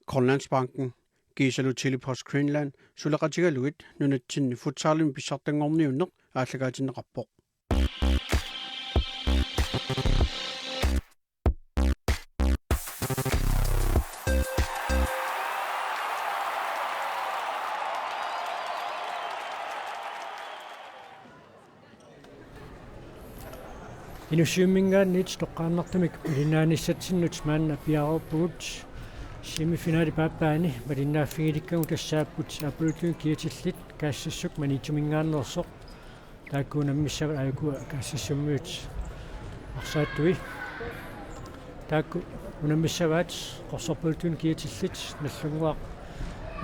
Grønlandsbanken, Gisalu Telepost Greenland, Sulaqatigaluit, Nunatsin, Futsalin Bisartangorniunner, Atlagatinrappo. Inussuumingaannit toqqaannartamik ulinnaanissatsinnuts maanna piarupuut semifinaali paappaani malinnaaffigilikkagu tassaapput apulutun kiitillit kaassissuk manitumingaannersoq taakkuunammissavat ayukua kaassissummiut arsaаттui taakku unamissavaat qorsorpulutun kiitillit nallunguaq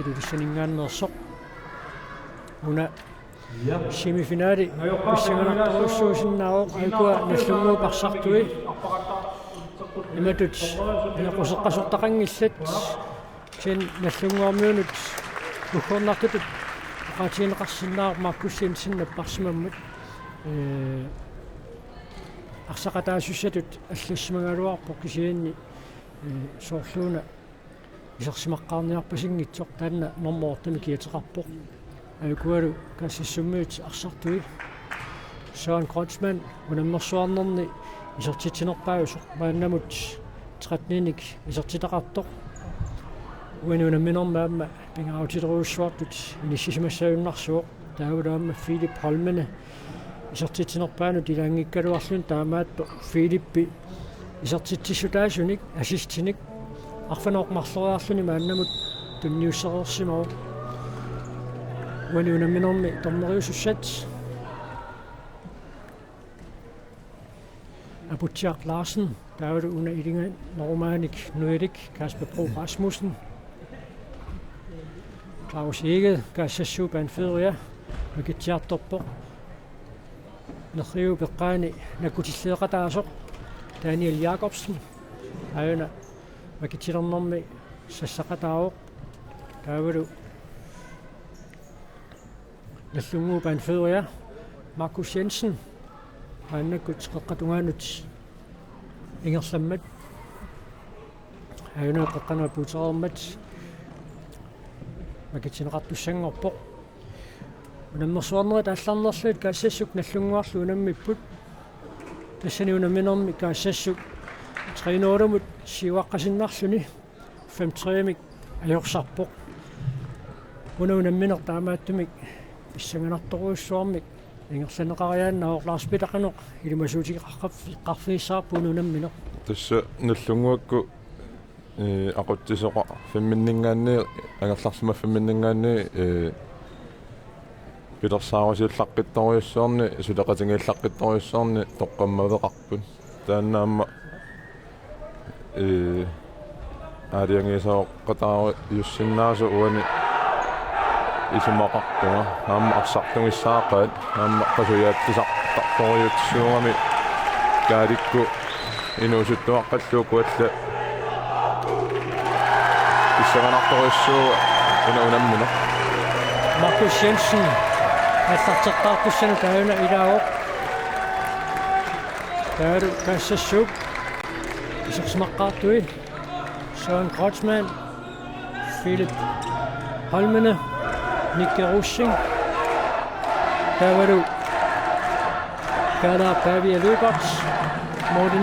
ilulissaningaannersoq una semifinaali pissanganartorussuusinnaaroq ayukua nallunguu parsartui imatut nequsеққасортақангилlat sen nallunguarmiunut уккорнартутут qaatiineqarsinnaaruq Markussin sinnapparsimammut арсақатаасуссатут аллассимагалуарпоқ кисиинни соорлууна исерсимаққарниарпасингитсоқ таанна нормоортами киатеқарпоқ ayukualu kaassissummiut arsartui Søren Kreutzmann unammersuarnerni isertitinerpaagusoq maannamut 13-nik isertitaqartoq uanuunamminermaamma pingautiteruussuartut inissimassaunnarsuoq taavulaamma Philip Holmene isertitinerpaanut ilaangikkaluarlun taamaatto Philippi isertitissutaasunik assistinik arfanooqmarleriarluni maannamut tunniussereersimaruq uanuunamminermi torneriusussat Abutjak Larsen taavulu una ilinga Normaanik Nuelik Kasper Bro Rasmussen Claus Eged kaassassuupan Federia makitsiartorpo nerriu peqqaani nakutilleeqataasoq Daniel Jacobsen ayuna makitilernermi sassaqataaroq taavulu nallunguupan Federia Markus Jensen annakut qeqqatungaanut ingersammat ayuna qeqqana puuterermat makitineqartussangorpo unammersuarnerat алларнерлуут каассассук наллунгуарлу унаммиппут тассани унамминерми каассассук триноорамут сиуаққасиннарлуни 5-3-мик ajorсарпоқ унамминер таамааттумик иссанганарторуйссуармик ингерсанеқариааннаоқ Lars Peterqanoq илимасуутиқарфиссаарпуну унамминер тасса наллунгуакку ақуттисоқа 5-миннингаанни агерларсима 5-миннингаанни пилерсаарусиуллаққитторюссуарни сулеқатингииллаққитторюссуарни тоққаммавеқарпут тааннаама ариангисаоққатаару юссиннаасу уани исумақартуга аама арсартугиссаақаат аама қасуяаттисартарторюутсуугами кааликку инуусуттуаққаллуукуалла иссаганарторюссуу унаммина Markus Jensen аллартеққарпуссану таавна илааоқ тааву каассассуук исерсимаққартуи Søren Kreutzmann Philip Holmene Nikke Russing taavalu kaala Pavia Løberts Morten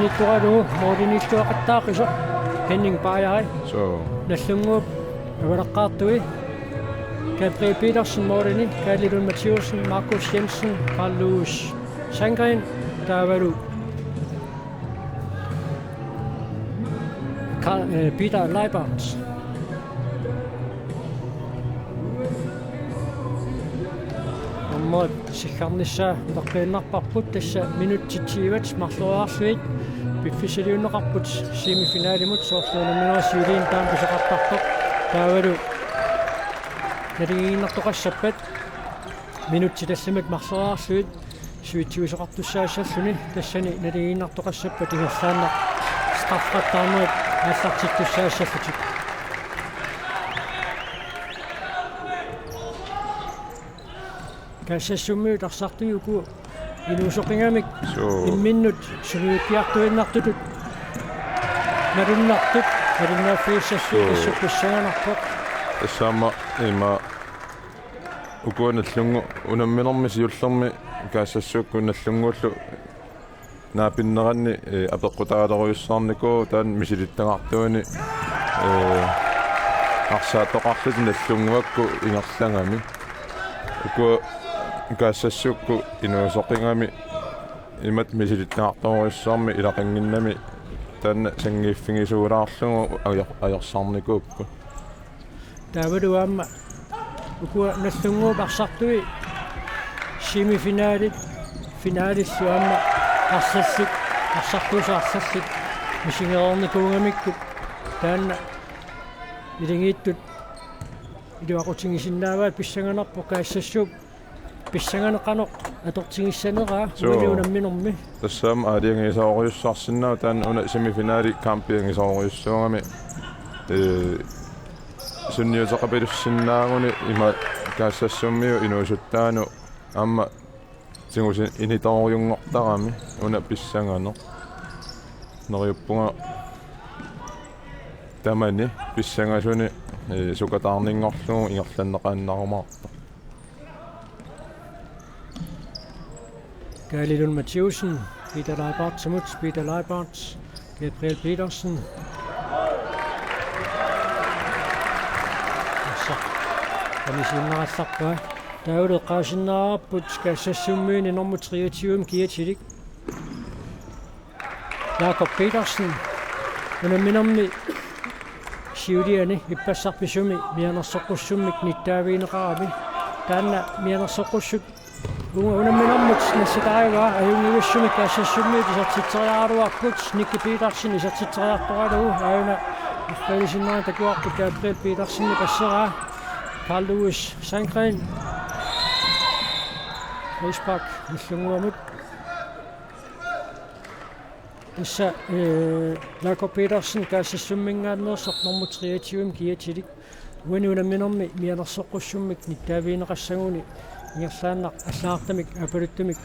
Henning Bajai nallunguup avaleqqaartui Gabriel Petersen Morteni Kalilun Mathiusen Markus Jensen Carl Lewis Sandgren taavalu Peter Leibert mod sikkarnissa nerqiinnarparput tassa minuttitiivats marluaarluit piffisiliunneqarput semifinaalimut soorluunamminersiiliin taampiseqartartoq taavalu naligiinnertoqassappat minutti tassamat marluaarluit suitiuseqartussaassalluni tassani naligiinnertoqassappat ingerlaanna straffrattaarnerit аллартиттуссаассаллутик каассассуммиут арсартуйуку инуусоқингамик имминнут сумиуккиартуиннартутут налуннартут алиннааффиуссассуу тассупписсаганарпоқ тассаама има укуаналлунгу унамминерми сиуллерми каассассуукку наллунгууллу наапиннеранни апеққутаалеруйуссаарнику таан мисилиттагартуани арсаатоқарлути наллунгуакку ингерлангами укуа каассассуукку инуусоқингами имат мисилиттагартуруйуссаарми илақангиннами таанна сангииффигисуулаарлугу аёрсаарникууппу таавалуаама укуа наллунгуу парсартуи семифиналит финалиссуаама арсассик арсартуусаарсассик мисингеорникуугамиккут таанна илингииттут илуақутингисиннааваат писсаганарпо каассассууп писсаганеқаноқ атортингиссанераа уилиунамминерми тассаама аалиангисаориуссаарсиннаа таанна уна семифинали кампиангисаориуссуугами сунниутеқапилуссиннаагуни има каассассуммиу инуусуттаану аама сингусин инитаориунгортарами уна писсагано нериуппунга тамани писсагасуни сукатаарнингорлугу ингерланнеқааннарумаарта Galilun Mathieusen, Peter Leibart, Samuts, Peter Leibart, Gabriel Petersen. Komissionnaarassarpaa tauleqaasinnaarput kaassassuummiini nummer 23 kiatilik. Jakob Petersen. Unamminermi siuliani ippassarpisumi mianersoqussummik nittaaviineqarami taanna mianersoqussut unamminermut nassitariva ajungiussumik kaassassummii tisartiteriaaruarput Nicky Petersen isartiteriartoralugu auna aqalisinnerani takuarput Gabriel Petersen passeraa Carl Lewis Sandgren Risbak nallunguamut issa Jakob Petersen kaassassummingaanersoq nummer 23 kiatilik uaniunamminermi mianersoqussummik nittaaviineqassaguni ingerlaannaq аллаартамик апалуттумик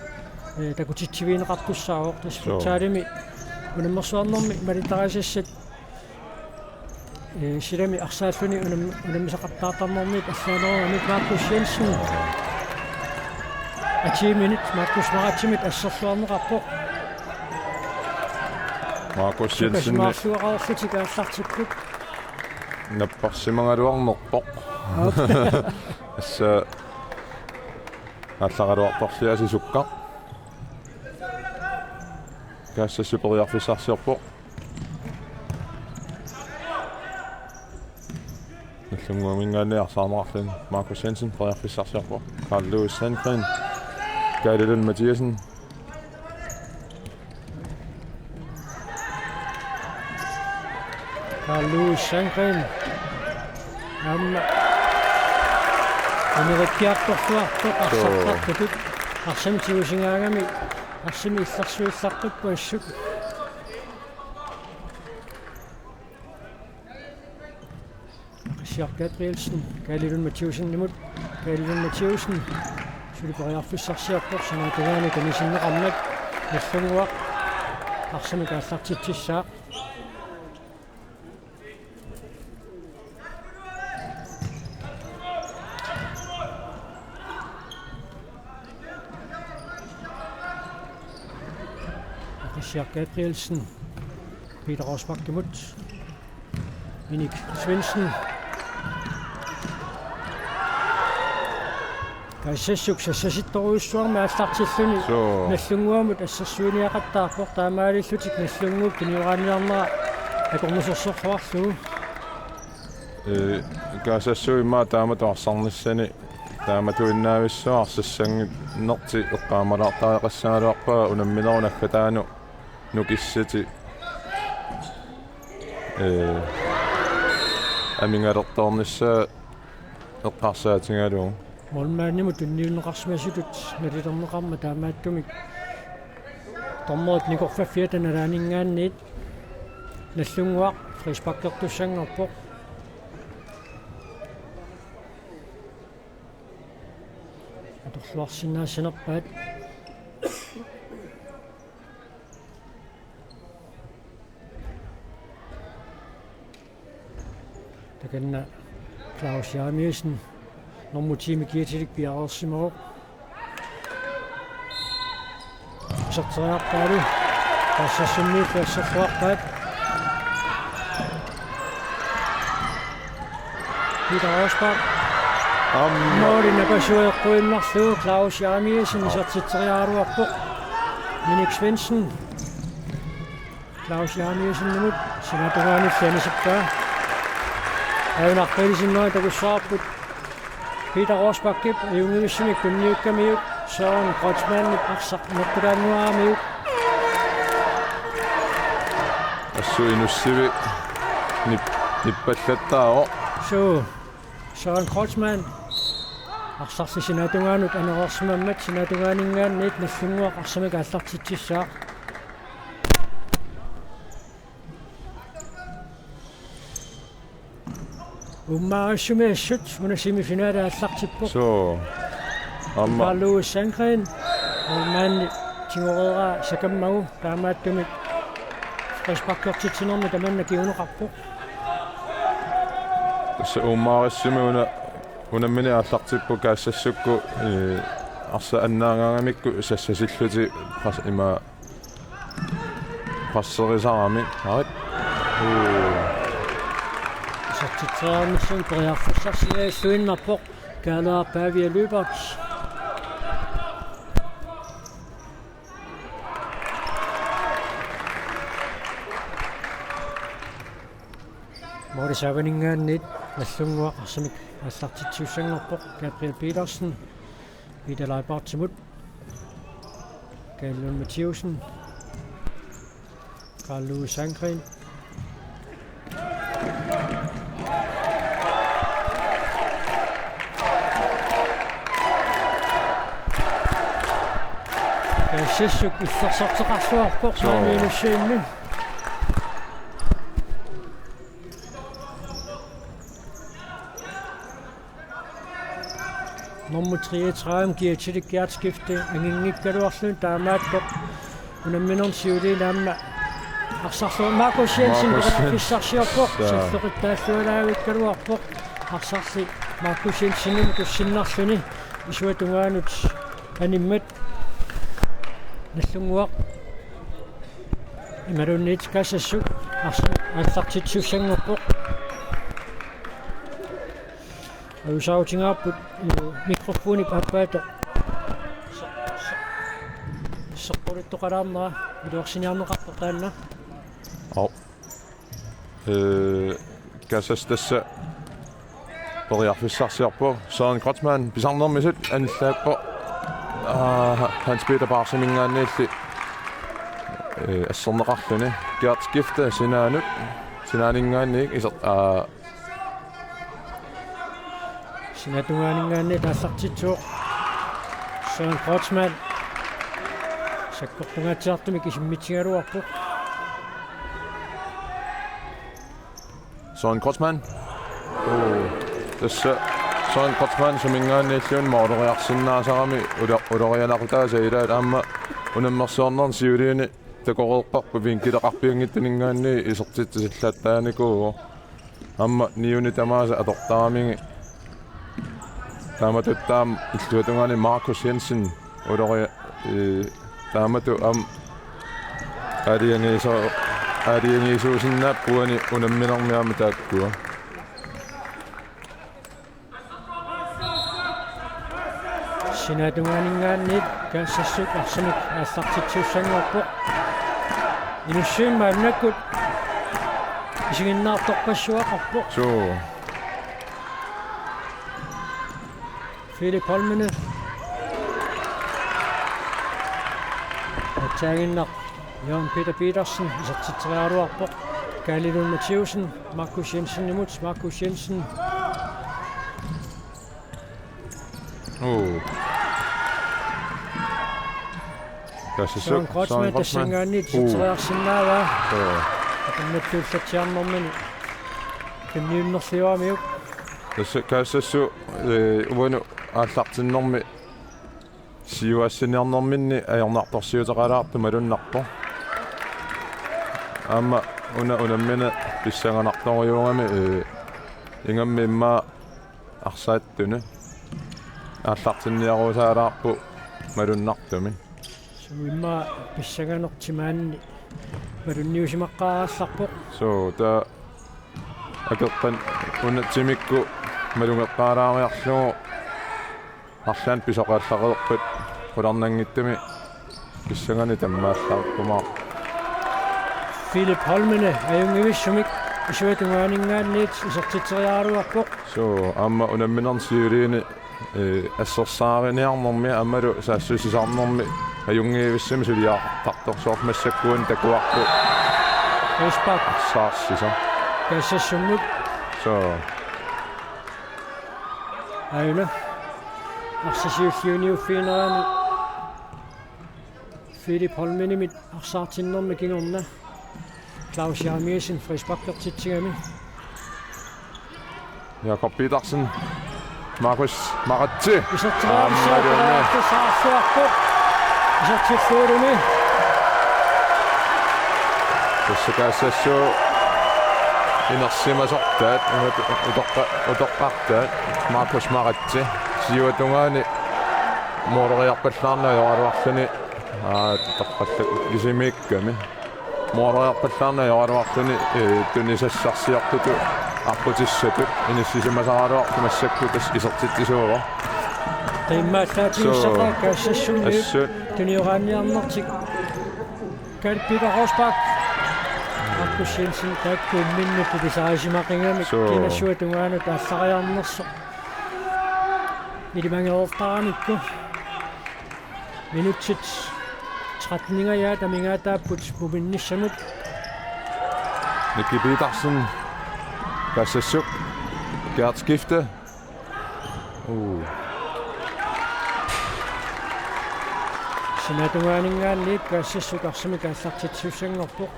такутитсивиинеқартуссаароқ тассутсаалими унаммерсуарнэрми малитарисассат силами арсааллуни унаммисақартаартарнэрми аллаанерами Маркус Jensen атиминит Маркус Маратимит ассерлуарнеқарпоқ Markus Jensen маасуақарлутикааллартиккут наппарсимангалуарнерпоқ асса аллагалуарторлиаси сукка каассассупериарфиссарсиорпоқ наллунгуамингаани арсаарнеқарлун Markus Jensen периарфиссарсиорпоқ Carl Lewis Sandgren Galilun Mathieusen Carl Lewis Sandgren Америккиарторлуарпоқ арсартартут арсамтиусингаагами арсими илларсуиллартуппу ассут Richard Gabrielsen Galilun Mathieusen nimut Galilun Mathieusen сулипариарфиссарсиарпоқ санаатагаани камисиннеқарнак наллугуақ арсами кааллартитсисsaa Richard Gabrielsen, Peter Rosbach gemut, Minik Svendsen, Kaissasuk sassittoruissuarma аллартиллуни наллунгуамут ассерсуиниақаттаарпоқ таамаалиллутик наллунгууп тиниораниарнера акормусерсорлуарлугу каассассуиммаа тааматуарсарниссани тааматуиннаависсуа арсассангиннерти эққаамалаартаақассагалуарпаа унамминерун аккатаану нукиссати амингалерторнissaа эққарсаатингалуу молмаанимут унниунеқарсимасутут налилернеқарма таамааттумик томмоот никорфаффиатаналаанингаанниит наллунгуақ фрисбаккертуссангорпоқ аторлуарсинаассанерпаат Takanna Claus Jarmiesen Normutime Kirtilik Bjergsimo. Så træer Palu. Og så Sumit og så Forbat. Peter Rosbach. Morten er baseret på en marflø. Claus Jarmiesen så til træer på. Minik Svendsen. Claus Jarmiesen minut. Sina Tugani Fjennes Bør. Even Akbelisen nøj, der kunne svare på Peter Rosbach kip. Evne vi simpelthen kunne nykke med. Søren Kreutzmann i Aksak Nukkudan nu er med. Og så nu ser vi nippatletta Så Søren Kreutzmann. Aksak til sin adungan ud. Han er også med sin adungan ingen net med funger. Og så ikke Aksak til tisser. Umar Shume Shut. Hun er semifinal af Aksak til på. Så Palu Sangren. Og man Timorera Sakamau. Der er med dem. Rosbach gjort til tænder med dem, der giver under rap på. så Omar Simona una mini allaqti på kassasukku arsa annaangaamikku sassasillati pas ima passerisarami harit Så til træerne som bræger for sig siger søen og på kalder Pavia Løberts. Hvor det så var ingen net med sunger som har sagt til 20 år på Gabriel Petersen. Peter Leibart til mod. Gabriel Mathieusen. Carl Louis Sangren. Sessuk i forsvarsrassor på Magnus Schønne. Nummer 33 giver til det gærtskifte. Ingen ikke kan også der er meget godt. Hun er mindre siger det der med. Og så Markus Jensen der så siger på. Så for det der ikke kan være på. Og så Markus Jensen nu sinner sønne. I så det var nyt animet. Næstungur. Imarunitska Sessuk. Og så til 20 år på. Og så tænker på mikrofon i papet. Så går det til rammer. Vi har signal med rapporterne. Kassas tässä Borjarfissarsiarpo Søren Kreutzmann bisannermiset anlaappo Hans Peter Barsemingaanniilli asserneqarluni kiartskifte sinaanut sinaaningaanniik isert Sinatuaningaanni tassartitsuuq Søren Kreutzmann sakkortungatsiartumi kisimmitsigaluarpu Søren Kreutzmann tässä Søren Kreutzmann sumingaanniilluun mooderiarsinnaasarami ulorianaqutaasa ilaat aamma unammersuarnern siuliini takoreerparpu vinkileqarpiangittaningaanni isertittisallattaaniku amma niuni tamaasa atortaramingi taamatuttaam illuatungani Markus Jensen ulori taamatu aliangiisuusinnappuani unamminermiaami taakkua Sinatuaningaanni kassasuk arsamik assartitsuussanngorpu inussuimmaannakut isiginnaartorpassuaqarpu so Philip Holmene Taginnar Jørgen Peter Petersen isartitteriaruarpu Galilun Mathieusen Markus Jensen imod Markus Jensen Søren Kreutzmann der synger nyt titteriarsinnaava Netflix-tjernommen den nye serie med tässä kassassu uvanu aallartinnermi siuassiniarnerminni ajornartorsiutaqalaartu malunnarpo amma unammina pissanganartoriuungami Ingammi imma arsaаттune. Аллартинниарусаалаарпу малуннартуми. Имма писсаганертимаанни малунниусимаққаараалларпоқ. So та акерпан унатсимикку малунгеққаалаариарлугу арлаан писоқааллареерпут qulарнангиттами писсагани таммааллаарпумаа. Philip Holmene аюнгивиссумик исуатунгаанингааниит исертитсериааруарпоқ. So amma unamminarsiuliini ассерсаариниарнэрми аммалу саассусисаарнэрми аюнгиивиссами сулиаартарторсуармассаккуан такуарпу Respect. саарсиса. Кассассуммут So аюна арсисиуллиуниуффиинераани Philip Holmene mit арсаартиннэрми кингорна Claus Jarmiesen фрисбаккертитсигами Jakob Petersen, Markus Maratsi. исертираалсааққараартусаарсуарпоқ исертиффуурими Tussakaassassuu inersimasорtaat utoqqartaat Markus Maratsi siuatungaani muoreriarpallaarnajoaluarluni toqqallu kisimiikkami muoreriarpallaarnajoaluarluni tunisassarsiartutu арпутиссату иниссисимасаралуарту массакку тас исертиттисуува qimmaallaatinissaqaa kaassassummиут ассут туниораанниарнартик Peter Rosbach аккуссиинсин тааккуумминнуту писаасимақингами кинассуатунгаану тааллариарнерсо илимангеортарамикку минутсит 13 тамингаатааппут пуминниссамут Nicky Petersen Kassasuk Gert skifte синатунгаанингааниит каассассукарсами кааллартитсуссангорпоқ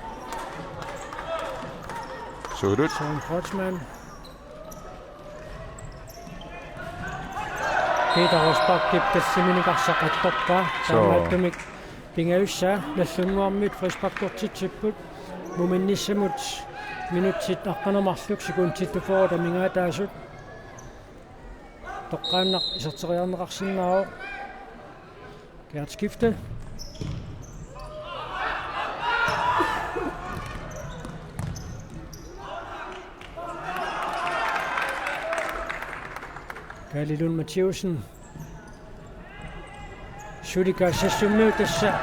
Surut Søren Kreutzmann Peter Rosbach киптассиминикарсақаттарпаа таамааттумик пингаюссаа наллунгуармит фрисбаккортитсиппут муминниссамут минутсит аққанамарлук секундтиттуфоо тамингаатаасут тоққааннақ исертериарнеқарсиннаавоо Gert skifte Galilun Mathieusen Sudika sessummutassa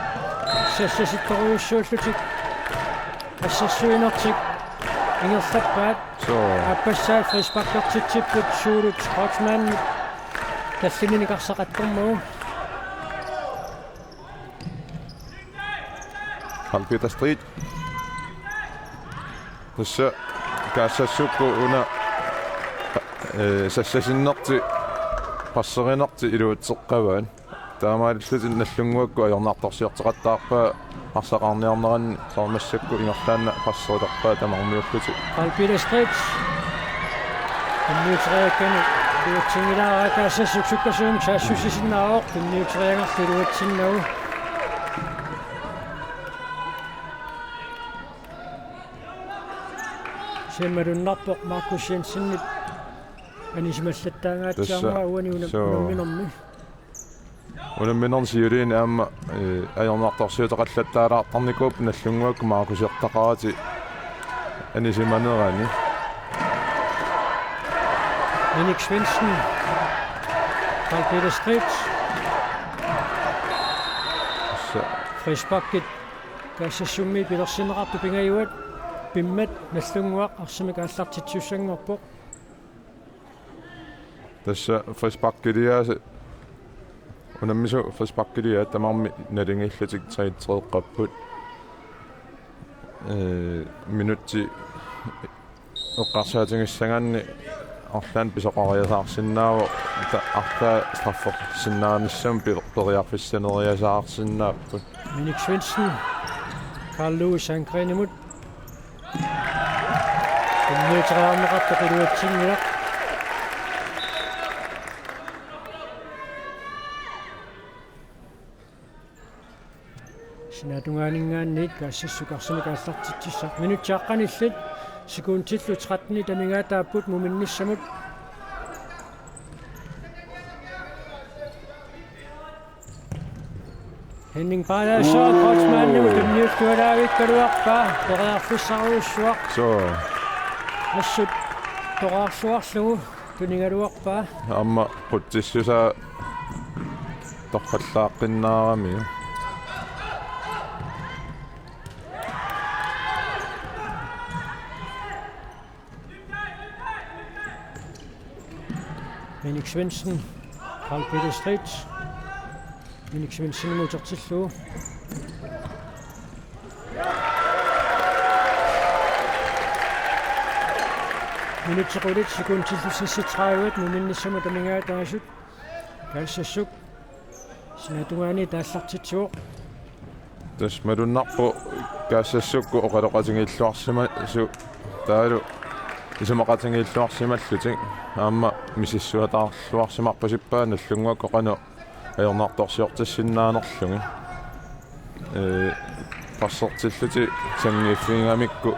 sassasittoruussuullutik assassuinertik ingerlappaat appassaa frisbakkertitsipput suulut Kreutzmann talliminiqarsaqattormugu Peter Strid Tussa kaassasukku una sassasinnarti passerinerti iluutseqqavaan taamaallutin nallunguakku ajornaartorsiorteqattaarpaa arsaqarniarneran sormassakku ingerlaanna passeruterpaa tamarmiulluti Peter Strid Nyutreakani luutsingilaara kaassassuksukkaasuum saassusisinnaavoq nyutreangerlu luutsinnagu Semmerunarpoq Markus Jensen анисималлаттаангаатсаама уани унамминерми унамминерсиулиин аама ajornaartorsiuteqallattaalaartarnikuup nallunguakku maakusiortaqarati anisimanerani Henrik Svendsen Carl Peter Strid Frisbakket kaassasummi pilersinerartu pingajuat pimmat nallunguaq arsimik aallartitsussangorpoq Tässä frisbakkelia unammisu frisbakkelia tamarmi nalingillutik 33 qapput minutti oqqarsaatingissangaanni arlaan pisoqariasaarsinnaavu arta straffersinnaanissam periarfissaneriasaarsinnaappu Henrik Svendsen Carl Louis Angrenemut Nyutrearneqartoqiluatsingilaq Sinatungaaningaanniit kaassassukarsami kaallartitsissa minuttiaqqanillit sekundtillu 13 tamingaataaput muminnissamut Henning Bayer så Kreutzmann nu den nyfødte perearfissaruussuaq so assut toraarsuarlugu tuningaluarpaa amma quttissusa torqallaaqqinnаарami Henrik Svendsen Carl Peter Stridt Henrik Svendsen mutertillu Minutserulit sekundtillu 30 muminnissamu tamingaataasut kalsassuk sinatungani taallartitsuoq tasmalunnarpu kaasassukku oqaloqatingiilluarsima su taalu isumaqatingiilluarsimallutik aamma misissuataarluarsimarpasippaana allunguakko qanu ajornaartorsiortassinnaanerlungi passertilluti sangiiffiingamikku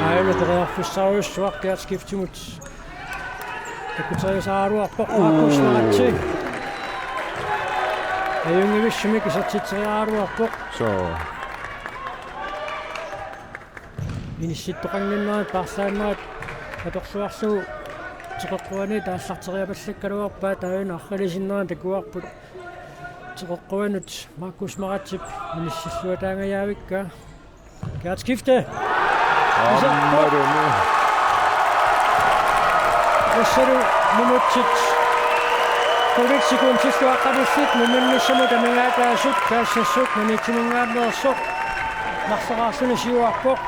aina perearfissaruussuaq kiatskiftimut takutariasaaruarpoq maakusmaatsi ayungivissumik isartiteriaaruarpoq so minissittoqanginnaat parsaannaat atorsuarlugu teqeqquani taallarteriapallakkaluarpaa tauna arralisinneraan takuarput teqeqquanut maakusmaratsip minissilluataangayaavikka kiatskifte ammarumi Asseru minutsit 30 sekundtilluaqqalissit muminnissamu tamingaataasut kaassassuut manitsumingaannersoq marsaraarsuni siuarpoq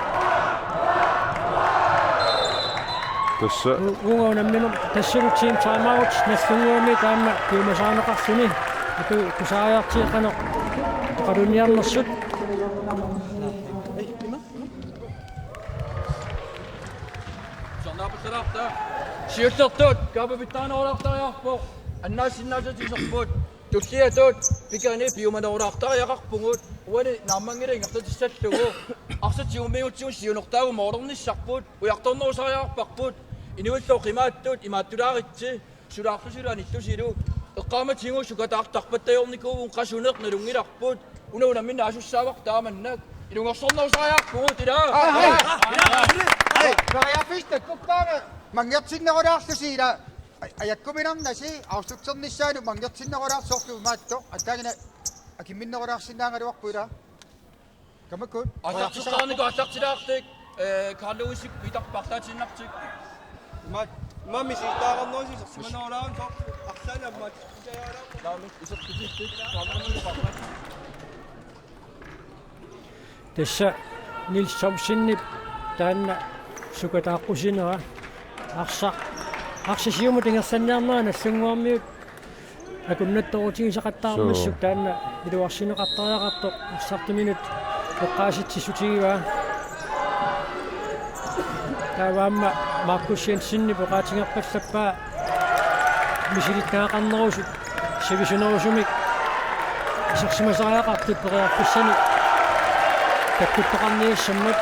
tassa ungaunamminum tassalu team timeout nallunguami taamma kiumasaaneqarsuni atu kusaariartiiqanoq toqaluniarnersut Siutertut kaapavitaanerulartariarpoq annaasinnaasatiserput tulliatut pikani piumanerulartariaqarpungut uani naarmangilingерtatissallugu arsatiumiutsiun siunertaagu moornissarput ujartornerusariarparput inuilloo qimaattut imaattulaaritsi sulaarlusulanillusilu eqqaamatingu sukataartarpattayornikuun qasuneqnalungilarput unaunamminna asussaavaqtaamannak ilungersornerusariarpungut ilaa Variafista kuppaanga mangertinnerulaarlusiila ajakkuminarnasi austruksernissaanu mangertinnerulaarsorlu maatto attaagina akimminnerulaarsinnaangaluarpuila kamakut Asartisqarniku allartilaartik Karluusik pitarpartaatinnartik Mami siitaarannoisi simanuulaaran so arsaanammat ijayaala laamik isertitittik Karluusik tassa Nils Thomsinnip taanna sukataaqqusinera арсисиуму тингерсанниарнаана аллунгуармиут акуннатторутигисақаттаармассук таанна илуарсинеқартариақартоқ 40 минут эққааситсисутигива таваамма Маркус Jensenни поқаатингерпаллаппаа мисилиттаақарнерусут сивисунерусумик исерсимасариақартут периарфиссани таккуттоқарниассаммат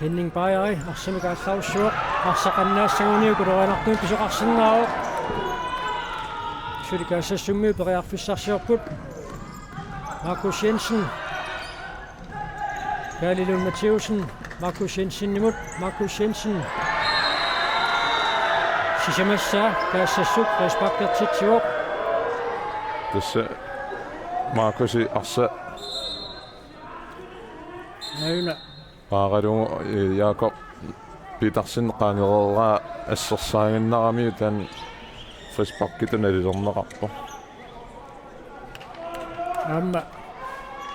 Henning Bayer арсимикаалларусsuaq арсақаннаассагуниу кулерианартуун писоқарсиннааву суликаассассумми периарфиссарсиорпут Markus Jensen Galileo Mattheusen Markus Jensen nimut Markus Jensen Sisamassa kaassassuq respaktertitsuoq tassa Markusi arsa nauna qaaqalungu Jakob Petersen qaangereeraa assersaanginnarami tan friskpakkitanalernerqarpo amma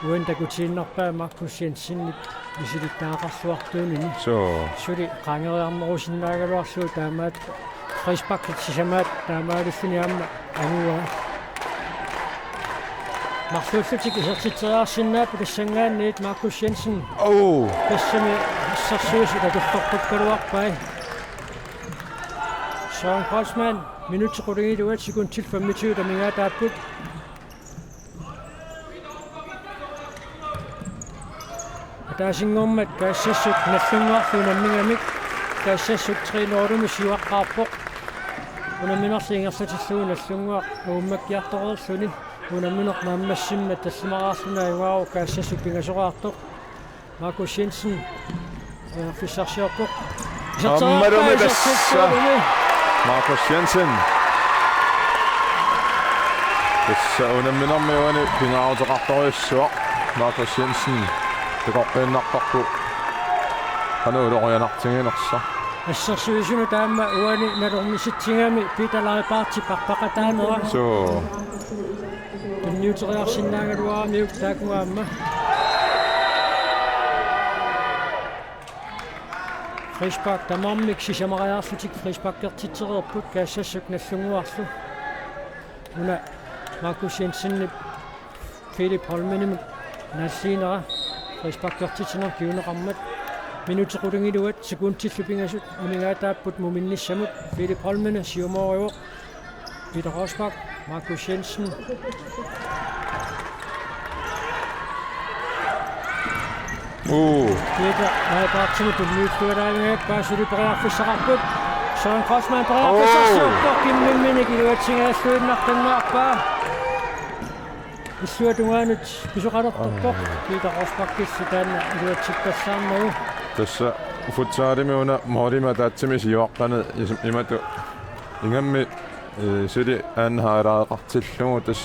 uantakutiinnerpaa Markus Jensen misilittaaqarluartuunini so suli qaangeriarnerusinnaagaluarsuu taamaat friskpakkit sisamaat taamaalissuni amma angua Marsuullutik isertiteriarsinnaappu kassangaanniit Markus Jensen kassami assarsuusu tatortorpukkaluarpai Søren Kreutzmann Minuuttiqulungiluat sekuntil 25 tamingaataapput ataasinngormat kaassasut nallungaarluunammigamik kaassasut 3 siuaqqaarpoq unamminerliingersatilluu nallunguaq uummakkiartoqerluni unammineq naammassimma tassimaraarluna iuaau kaassasut pingasoqaartoq Markus Jensen fissarsiorpoq Ammalume tässä. Markus Jensen. Tässä unamminermiuani pingaarutaqartoriussua Markus Jensen. Teqorqinnarparpu qanuulorianartinginersa. ассерсуисуну таама уани налорниситсигами питалариpaarti парпақатаанера So. тунниутериарсиннаагалуарамиук таакуаама Frispark тамармик сисамариарлутик фриспаккертитсериерпут каассассук наллунгуарлу уна Markus Jensen Philip Holmenum нассинера фриспаккертитсинер киунеқармат минутеқулунгилуат секундтиллупинgasut амигаатааппут муминниссамут Philip Holmene сиумоориуоқ Peter Rosbach Markus Jensen Peter Rosbach tunniuttualaangaak paasulupeриарфиссақарпут Søren Krossmann peриарфиссарсууппо киммимминикилуатсигааллуиннартаннаарпаа issуатунгаанут писоқалерторпоқ Peter Rosbach киссутаана илуатсиккассаарнагу Tässä futsaalimiuna moorima taatsimi siuaqqana imatu ingammi suli aanhaaraaqartillugu tas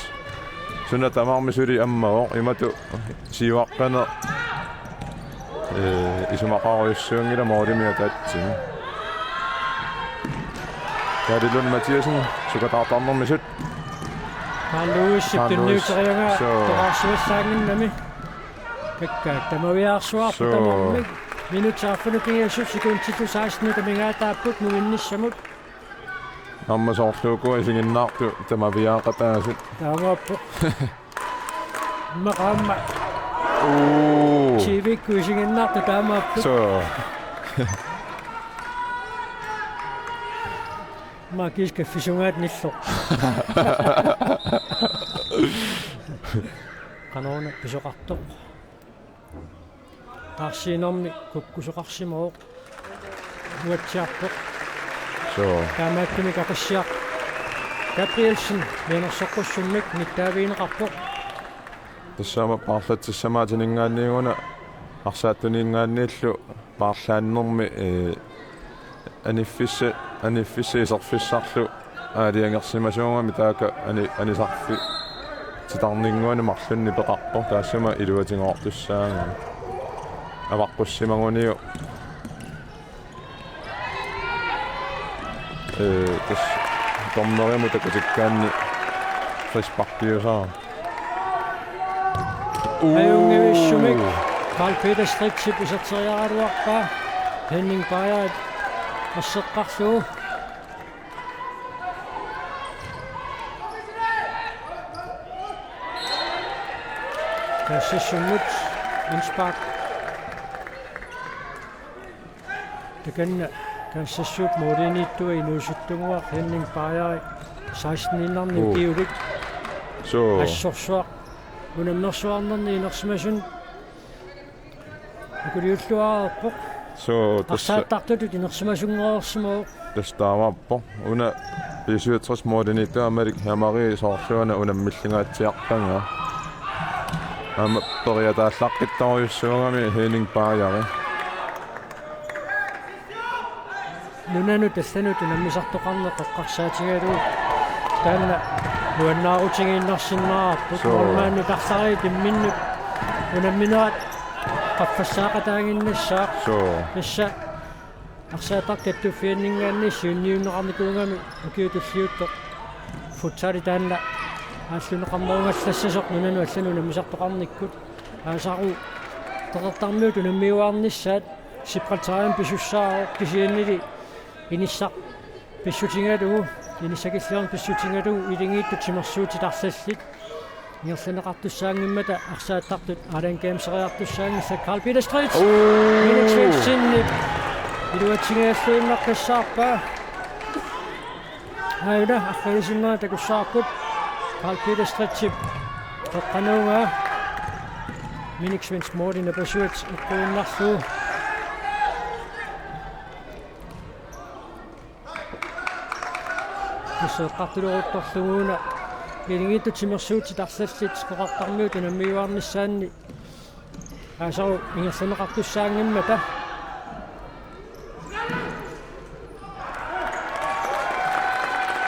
sunna tamarmi suli ammaoq imatu siuaqqana isumaqaruissuungila moorimia taatsimi Karilun Mathiasen sukataartarnermisut Carluissip tunniuterianga toraarsuassaaginnami kakkaat tamaviaarsuarpu tamarmik minutsaarfunupingassut sekuntillu 16 tamingaataapput muinnissamut Ammasoorluuku isinginnaartu tamaviaaqataasut taamaappu maqaamma chivikku isinginnaartu taamaappu So Magiska fissungaat nilloq qanoona pisoqartoq Arsiinermi kukkusoqarsimooq uatsiarpoq So taamaakkumi kaqissiaq Gabrielsen menersoqqussummik nittaaviineqarpoq тассаама паарлатсамаатинингаанниигуна арсааттунингааннииллу паарлааннэрми аниффисисерфиссарлу аалиангерсимасуунгами таака анисарфи титарнингуани марлунни пеқарпо таассама илуатингоортуссаага аваққуссимагуниу тас томнериму такутиккаанни фриспарпиусаа Ajungevissumik Carl Peter Stritsip isarteriaraluarpaa Henning Beyer asseqqarluu Kassissummut innspark Takanna kassissuut muudiniittua inuusuttunguaq Henning Beyer 16-innerni kiulik So assorsuaq unamnersuarnerni inersimasun akuliulluaarpoq So tässä Arsaattartutut inersimasungereersimoo тастааварпо уна 57 модинитта Америк хамари соорлуана унаммиллингаатсиарпанга ама периатааллаққиттаруйуссуугами Henning Beyer нунанут тассанут унаммисартоқарнеқ эққарсаатигалуу таанна нуаннаарутингииннарсиннаарпут нормаанну тарсари тимминнут унамминерат qaffassaaqataanginnassаа So тасса арсаатаркаттуффианнингаанни сиунниуннеқарникуунгами укиутуллиутто футсали таанна ааллунеқарнерунгаассассасоқ нунану аллану намисартоқарниккут аасару тақертармиут унаммиуаарниссаат сиппратариан писуссаароо кисианнили иниссақ писсутингалугу инисакиллерн писсутингалугу илингииттут симерсуутитарсаллит нерсанеқартуссаангиммата арсааттартут алан геймсериартуссаангисса Carl Peter Strits минутсинни илуатсигааллуиннаркассаарпаа Aida akhirisina takussaakkut Carl Peter Stretchip toqqanuunga Minik Svens Morten Pasuit ikkuinnarluu Qisseqqartuluruuttorluguuna Ilingittu timersuuti tarsallit qoqartarmiut unammiuarnissaanni Asaru ingersaneqartussaangimmata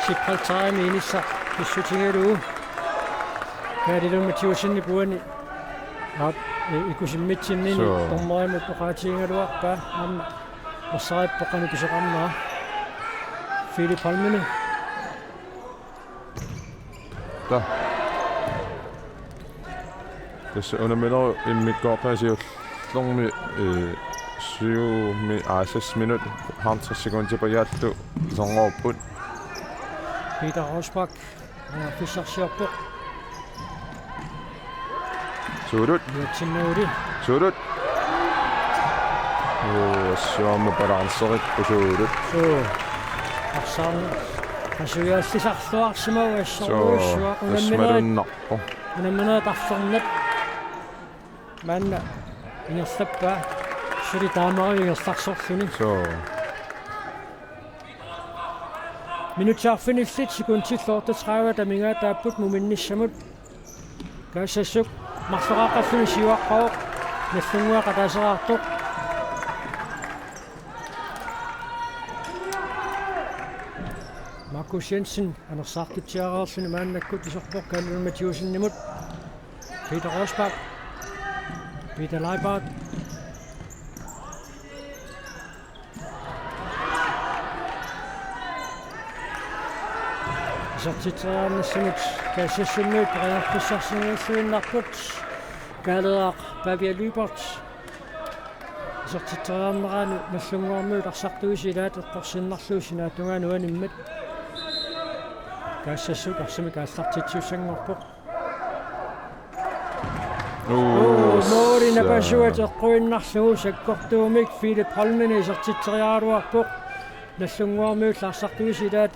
Sipaltaami inissa pissutingaluu Kaadilumatiusinni puani ikusimmitsinni tormarimu poqaatiingaluarpa amma Ossarippaqani pisoqarnaa Philip Halminen Da. Tässä on meillä immikkoortaisiullormi 6 minut 50 sekuntia pajattu songoorput. Peter Rosbach fissarsiorpoq Suurut. Yatsinnuuli Suurut. Suomi balanserit på suurut. Arsaarni Asuiallisarluarsimagu Så smadunnerpo. Unammineetarsornat manna ingerslappa suli taamari ingersarsorluni Så minutsaarfinillit sekuntilloortatraava tamingaa taapput muminnissamut kaasassuk marsoraaqalluni siuaqqaoq nallungua qataaseraartoq Markus Jensen anersaartutiaraarluni maannakkut isorpoq Kaallumatiusinnimut Peter Rosbach Peter Leibart Sortiteraarnissamut kaasassunnuut qariartussarsingiilluinnarput kaaleaq Pavia Lybert sortiteraarneraanu nallunguarmuut arsartuisilaat eqqorsinnarluusinaatugaanu animmat kaasassuk arsami kaassartitsiussangorpoq Morten Pasuit eqquinnarlugu sakkortuumik Philip Halminen sortitteriaaruarpoq nallunguarmuut arsartuisilaat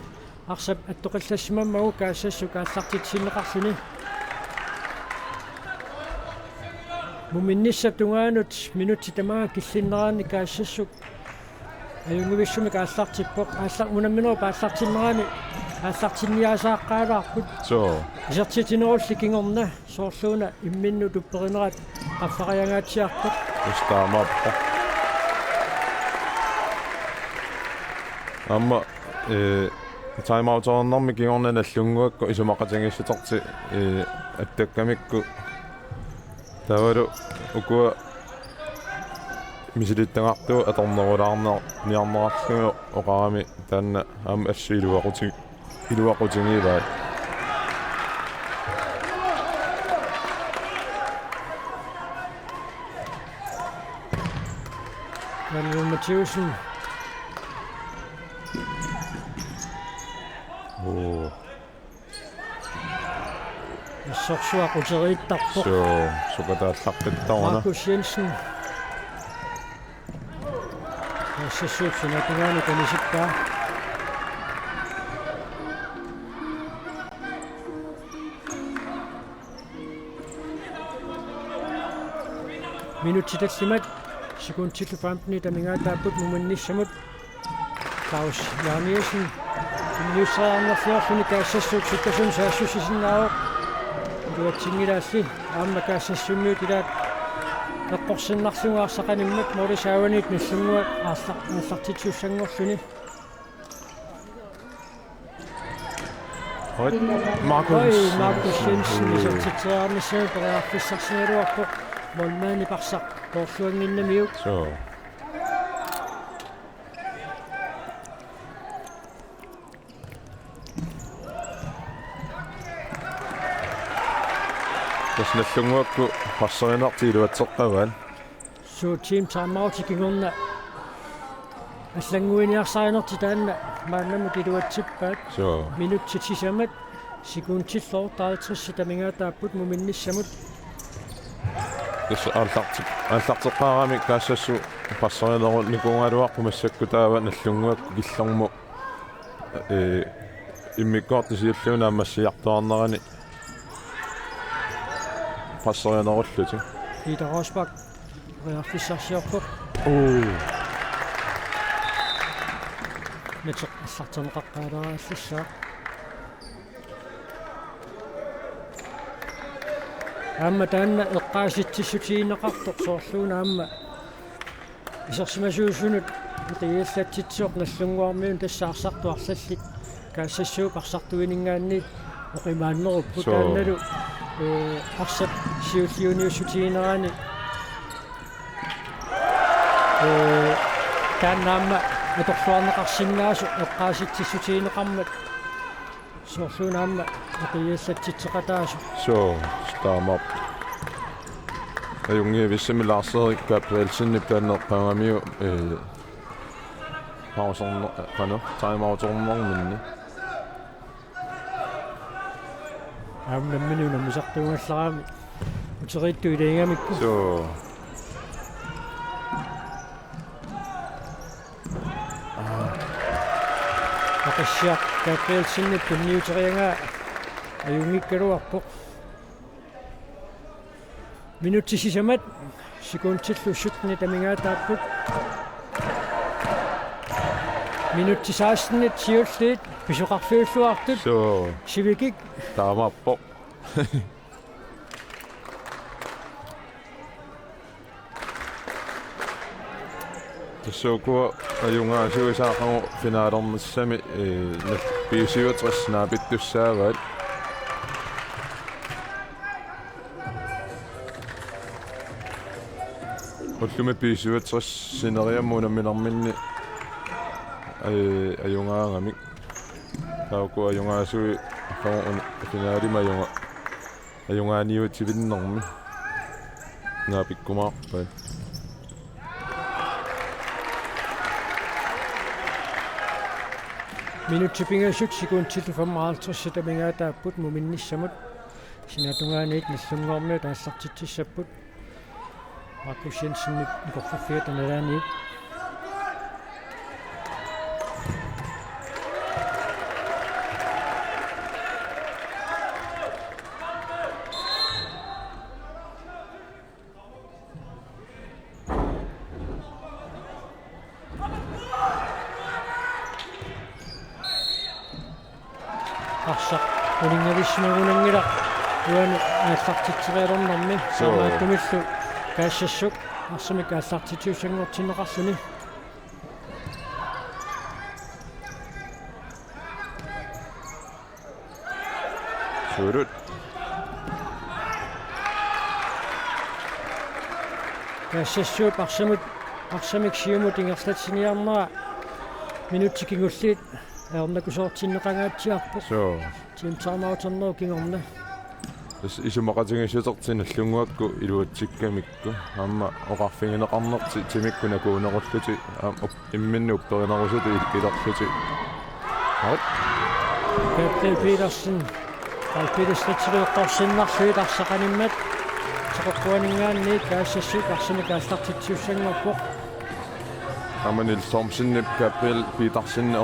arsap attoqillassimammagu kaasassuk kaassartitsineqarluni muminnissaptungaanut minutti tamaa killinneraani kaasassuk ajunguvissumi kaassartippoq unamminero paallartinnerani aallartinniasaaqqaalaarput Så isertitinerulli kingorna soorluuna imminnu tupperinerat qaffariangaatsiarpoq istaamappo. Amma timeoutornermi kingorna nallunguakku isumaqatingissitorti attakkamikku Tavaru ukua misilittangaqtu atornerulaarniarnerarlugu oqarami taanna am iluaqutingiivaa Kaallumatiusin sorsuaquteriittarpoq So sukataallaqpittaorna Markus Jensen kaassassuupsinatugaani kanisipkaa minuttitallimat sekuntillu 15 tamingaataapput muminnissamut Klaus Jarniusen minussaarnerfiorluni kaassassuuk sikkasun saassusisinnaavoq Duatsingilaassi aamma kaassassunnuut ilaat eqqorsinnarlungaarсақаниммат молисааванит наллунгуа ааллартитсуссангорлуни Markus Jensen isortiteraarnissagu periarfissarsingaluarpoq molmaani parsaq koorluanginnamiuk Så Tässä nallunguakku passerinarti iluatseqqavan so team timeout kingorna аллангуиниарсааринерти таанна мааннамут илуатсиппаат Så минуттитисамат секундтиллоортаритрисси тамингаатааппут муминниссамут tässä аллартеққарами каассассу passerinерут никунгалуаққу массакку таава nallunguakku киллэрму иммиккорти сиуллуна аммассиартуарнерани пассарианеруллути Peter Rosbach реарфиссарсиорпоқ нэтсеқ ассартанеқаққаалераассаа амма таанна эққааситсиссутиинеқартоқ соорлуuna амма исерсимасуусунут итииллатситсуоқ наллунгуармиун тассаарсартуарлаллит каассассууп арсартуинингаанни оқимааннеруппу таанналу арсат сиуллиуниуссутиинерани тааннаама аторлуарнеқарсиннаасу эққааситсиссутиинеқармат соорлуунаама итииллатситсеқатаасу so stammer ajungi vissimilaarseri Gabrielsen plannerpaangamiu pausorner qanu timeoutornerminni амнаммину намисартуунгаллараами утеритту илингамикку so акассиа Gabrielsen пунниутериангаа аюнгиккалуарпоқ минутсисисамат секундтиллуссутни тамингаатааппут минутсисааснит сиуллиит писоқарфиуллуартут so сивикик taamappo тссуукуа аюнгаасуисаақаму финаалернассами писиуатриснаапиттуссаагаат уллуми писиуатрissинериаммуна минарминни аюнгаангамик тауку аюнгаасуи фаун финаалима аюнгааниутивиннэрми наапиккумаарпаа минутсипингассут секундтиллу 55 тамингаатааппут муминниссамут синатунгаанит наллунгоорми таассартитсиссаппут акушенсинник икорфаффиат аналаанит арса улингависсимагунангила уани ааллартитсериалернэрми саамааттумиллу каассассук арсами кааллартитсуусангортинеқарсуни сурут каассассууп арсамик сиумут ингерлатсиниарнера минутсикингуллиит аернакусоортиннеқангаатсиарпо so тим таймаутернеру кингорна исумақатингиссутертиналлунгуакку илуатсиккамикку аама оқарфингинеқарнерти тимиккуна куунеруллути имминну упперинерусуту иларлути Gabriel Petersen алпилиститсилуэққарсиннарлуит арсақаниммат теққуанингаанни каассассук арсами кааллартитсиуссангорпоқ аманил сомсиннип Gabriel Petersen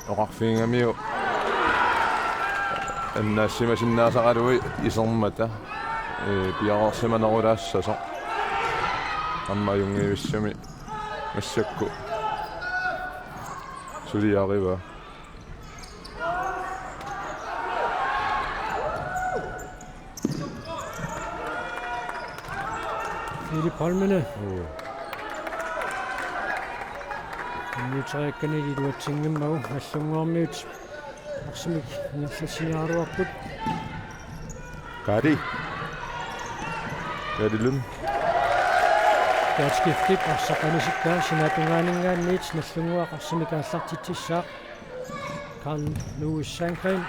оқарфингамиу аннаассимасиннаасақалуи исермата пиарерсиманерулаассасо амма юнгиуссами массакку сулиарива Philip Holmene ньютреккани илуатсингэммагу аллунгуармиут арсимик нерласиааруарпут Gadilum таатскифтип арсақанисиккаа синатунгаанингаанниит наллунгуақ арсимик ааллартитсисsaa Carl Lewis Sandgren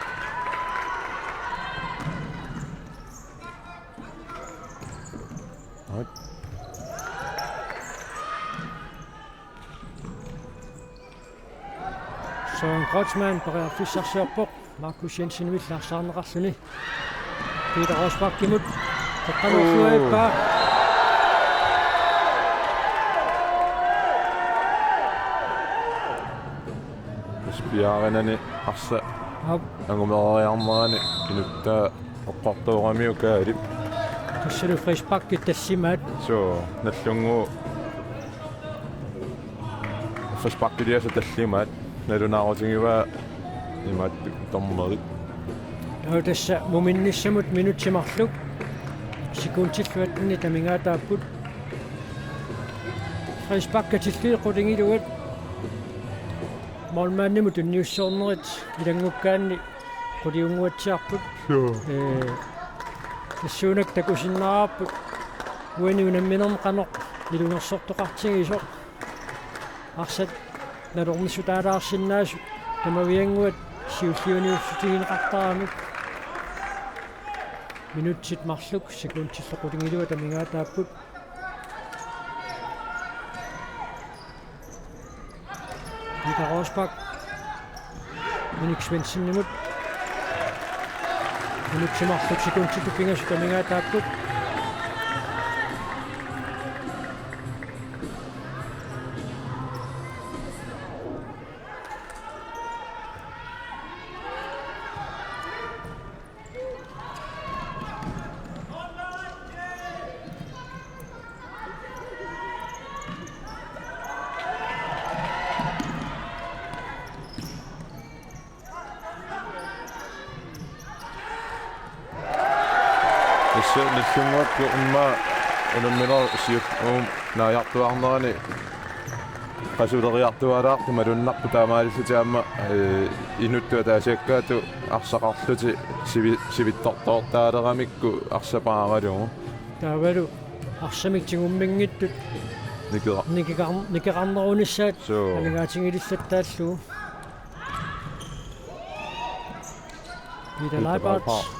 Søren Kreutzmann parearfissarsiorpoq Markus Jensen villaarsaaneqarluni Peter Rosbach kimut taqqaluusuaippa kiarinani arsa angumeriarnerani inuttaa oqqortuuramiu kaali тассалу фришпакки тассимаат so nallungu фришпаккилиаса таллимаат налунаарутингива имаат тормери таа тасса муминниссамут минутсимарлук секундтиллуатни тамингаатааппут фришпаккатиллуи qulingилуат молмаанниму тунниуссоорнерит илангуккаанни qulиунгуатсиарпут тассуунак такусиннаараппут уани унамминерм канеқ илунгерсортоқартигисоқ арсат налормиссутаалаарсиннаасу тамавиангуат сиуллиуниуссутигинеқартарамик минутсит марлук секундтиллу qulingилуа тамингаатааппут Peter Rosbach Minik Svensson minutsimарлук секундтиллу пингасу тамингаатааппут nallunguakku imma unammiler siuk naajartuarnerani qasuleriartualaartu malunnarpu taamaalissutiamma inuttua taasiakkaatu arsaqarluti sivittortoortaaleramikku arsapaaralugu таавалу арсамиктигуммингиттут никеқарнерунissaat алигаатингилиссаттааллуу Peter Leibert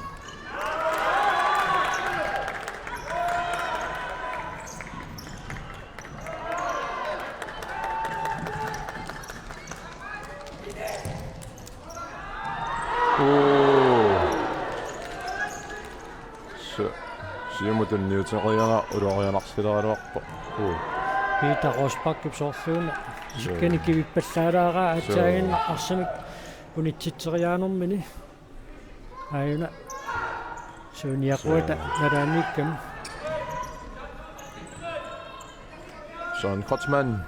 siumutun niuteriana ulorianarsileraaluarpo Peter Rosbach kipsoorluuna sikkani kivippallaalaara atsaagin arsamik unitsitseriaanermini ayuna suuniaquata nalaanikkam Søren Kotzmann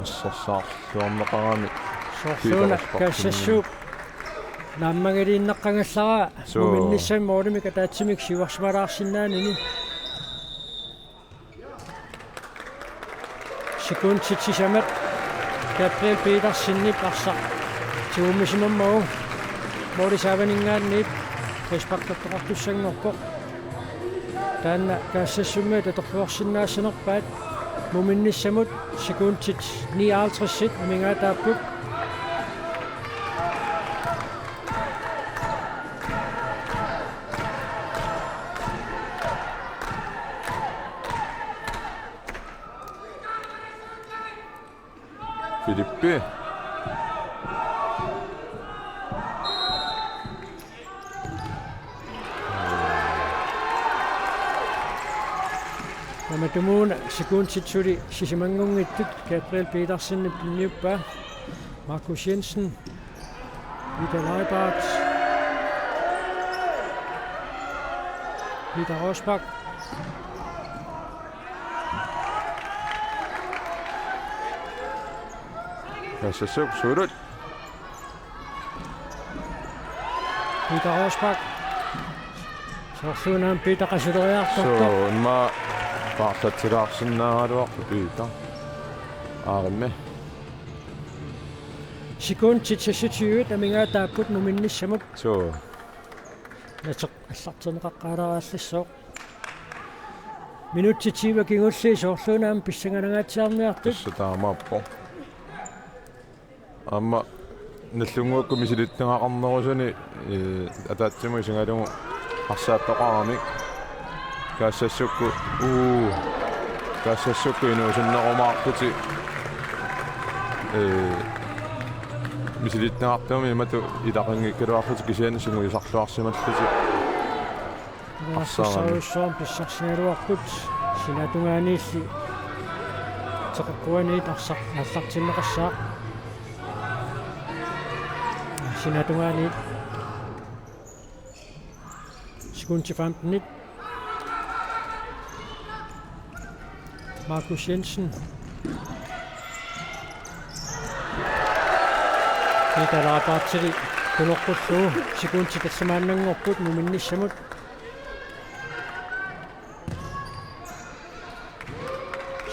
assarsaarluarneqarami soorluuna kassassuup нааммагалииннаққангаллара муминниссам моолими катаатсимик сиварсмалаарсинаанини секундтитсисамат Gabriel Petersenник арса тиуммисимаммау моолисааванингаанниит фэйсбактортоқартуссангорпо таанна каассассумма таторлуарсинаассанерпаат муминниссамут секундтит 59-сит амингаатааппут Filippi Namatumun sekundtitsuli sisimangungittuk Gabriel Petersen pinniuppa Markus Jensen Peter Leibert Peter Rosbach kassassup sulut Peter Rosbach soorluunaan Peter qasuleriartortoq so imma paartatsilaarsinnaaluarpu Peter aaриmme sekundtit 26 амингаатааппут муминниссамут so натеқ аллартенеқаққаларааллассоо минуттитива кингулли соорлуунаам писсанганагаатсиарниартут таамааппо amma nallunguakku misilitnengaqarnerusuni ataatsimu isingalugu arsaappeqaramik kaassasukku inuusunnerumaartuti misilitnengaqtumi imatu ilaqinngikkaluarluti kisianissingu isarluarsimalluti арсаруссоом писсарсигалуарпут синатунгаанилли теққуаниит аллартиннеқассаа синатунгаани секунд 15 Markus Jensen Peter Labatseri kunoqqullu sekunti tassamaannanngorput muminnissamut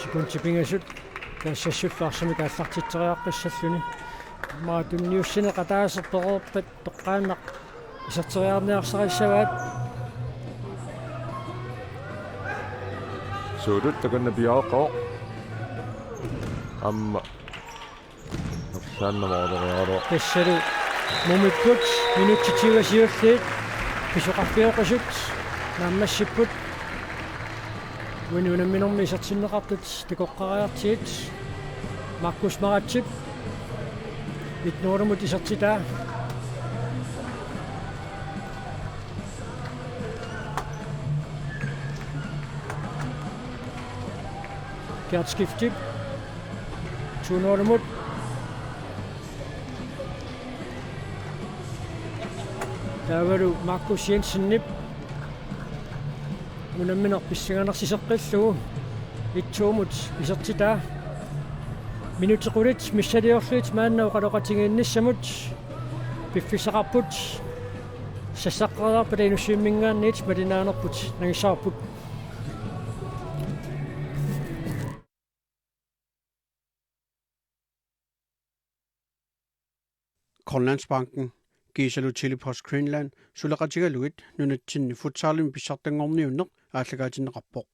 sekunti pingasut kassassullaarsamik аллартитсериарпассаллуни маатунниуссина qataasерторорpat toqqaannaq isarteriarniarsariссаваат Suudut takanna piaqo amma sanna maadariaro тассалу мумиккут минутситигасиуллиит писоқарпиоқасут нааммассиппут уинунамминорми исартиннеқартут тикоққариартиит Markus Maratip итнуурмут исартитаа Gærtskifte. Tunormut. Der var du Markus Jensen nip. Unammin oppissinganarsiseqqillugu. Ittuumut isartitaa. Minuttequlit missaliorluit maannau qaloqatingiinnissamut. Piffisaqarput. Sassaqqiarpa inussiimmingaanniit malinaanerput nagissaarput. Grønlandsbanken Gisalu Chilipost Greenland sulaqatigaluit nunatsinni futsaalin pissartangorniunneq aallagaatinneqarpoq